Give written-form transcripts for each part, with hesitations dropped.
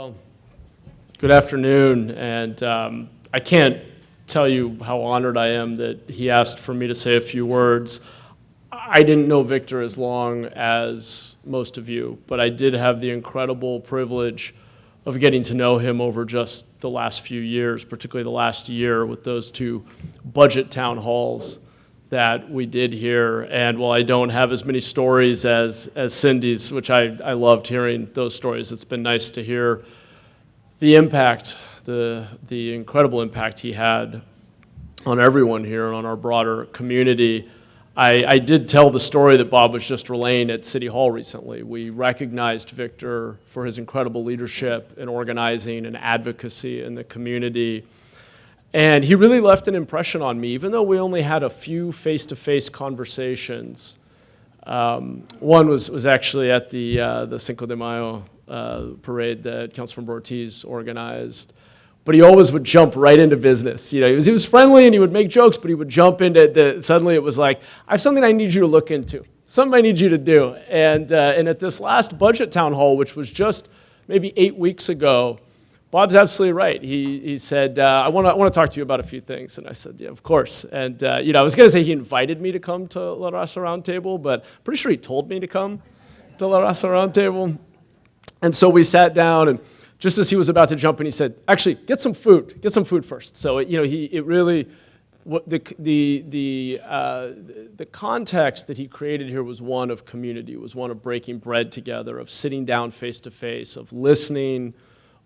Well, good afternoon, and I can't tell you how honored I am that he asked for me to say a few words. I didn't know Victor as long as most of you, but I did have the incredible privilege of getting to know him over just the last few years, particularly the last year with those two budget town halls that we did here. And while I don't have as many stories as Cindy's, which I loved hearing those stories, it's been nice to hear the impact, the incredible impact he had on everyone here and on our broader community. I did tell the story that Bob was just relaying at City Hall recently. We recognized Victor for his incredible leadership in organizing and advocacy in the community. And he really left an impression on me, even though we only had a few face-to-face conversations. One was actually at the Cinco de Mayo parade that Councilmember Ortiz organized. But he always would jump right into business. You know, he was friendly and he would make jokes, but he would jump into suddenly it was like, I have something I need you to look into, something I need you to do. And at this last budget town hall, which was just maybe 8 weeks ago, Bob's absolutely right. He said, I want to talk to you about a few things. And I said, yeah, of course. And I was going to say he invited me to come to La Raza Roundtable, but I'm pretty sure he told me to come to La Raza Roundtable. And so we sat down, and just as he was about to jump in, he said, actually, get some food first. So, the context that he created here was one of community, was one of breaking bread together, of sitting down face to face, of listening,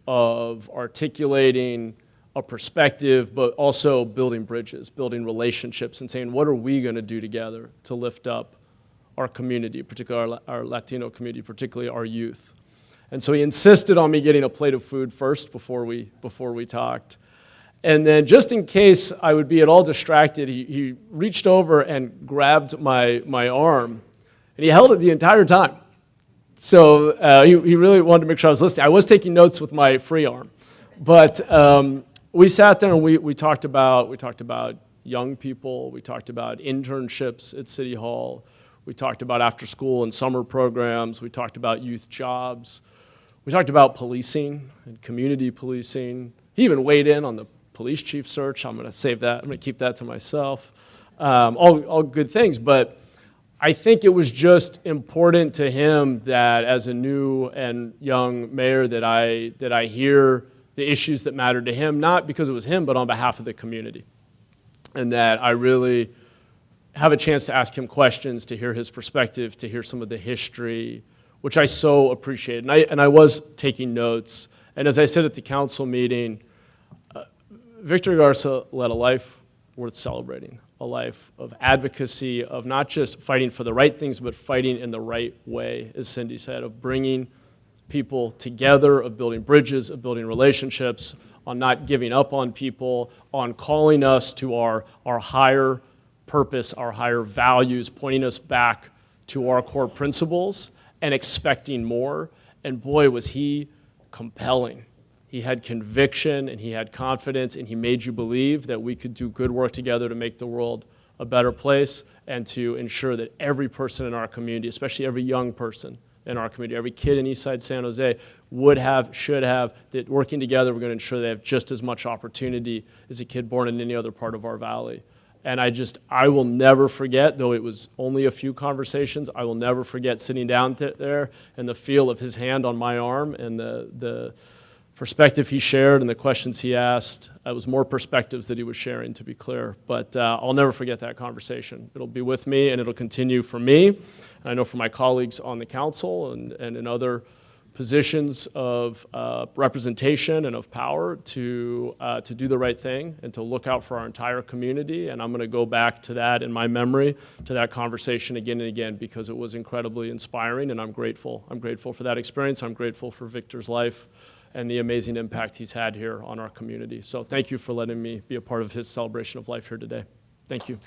of articulating a perspective, but also building bridges, building relationships, and saying, what are we going to do together to lift up our community, particularly our Latino community, particularly our youth? And so he insisted on me getting a plate of food first before we talked. And then just in case I would be at all distracted, he reached over and grabbed my arm, and he held it the entire time. So he really wanted to make sure I was listening. I was taking notes with my free arm. But we sat there and we talked about young people. We talked about internships at City Hall. We talked about after school and summer programs. We talked about youth jobs. We talked about policing and community policing. He even weighed in on the police chief search. I'm going to save that. I'm going to keep that to myself. All good things, but I think it was just important to him that as a new and young mayor that I hear the issues that matter to him, not because it was him, but on behalf of the community. And that I really have a chance to ask him questions, to hear his perspective, to hear some of the history, which I so appreciate. And I was taking notes. And as I said at the council meeting, Victor Garza led a life worth celebrating, a life of advocacy, of not just fighting for the right things, but fighting in the right way, as Cindy said, of bringing people together, of building bridges, of building relationships, on not giving up on people, on calling us to our higher purpose, our higher values, pointing us back to our core principles and expecting more. And boy, was he compelling. He had conviction and he had confidence and he made you believe that we could do good work together to make the world a better place and to ensure that every person in our community, especially every young person in our community, every kid in Eastside San Jose should have, that working together we're going to ensure they have just as much opportunity as a kid born in any other part of our valley. And I will never forget, though it was only a few conversations, I will never forget sitting down there and the feel of his hand on my arm and the perspective he shared and the questions he asked. It was more perspectives that he was sharing, to be clear. But I'll never forget that conversation. It'll be with me and it'll continue for me. And I know for my colleagues on the council and in other positions of representation and of power to do the right thing and to look out for our entire community. And I'm going to go back to that in my memory, to that conversation again and again, because it was incredibly inspiring, and I'm grateful. I'm grateful for that experience. I'm grateful for Victor's life and the amazing impact he's had here on our community. So thank you for letting me be a part of his celebration of life here today. Thank you.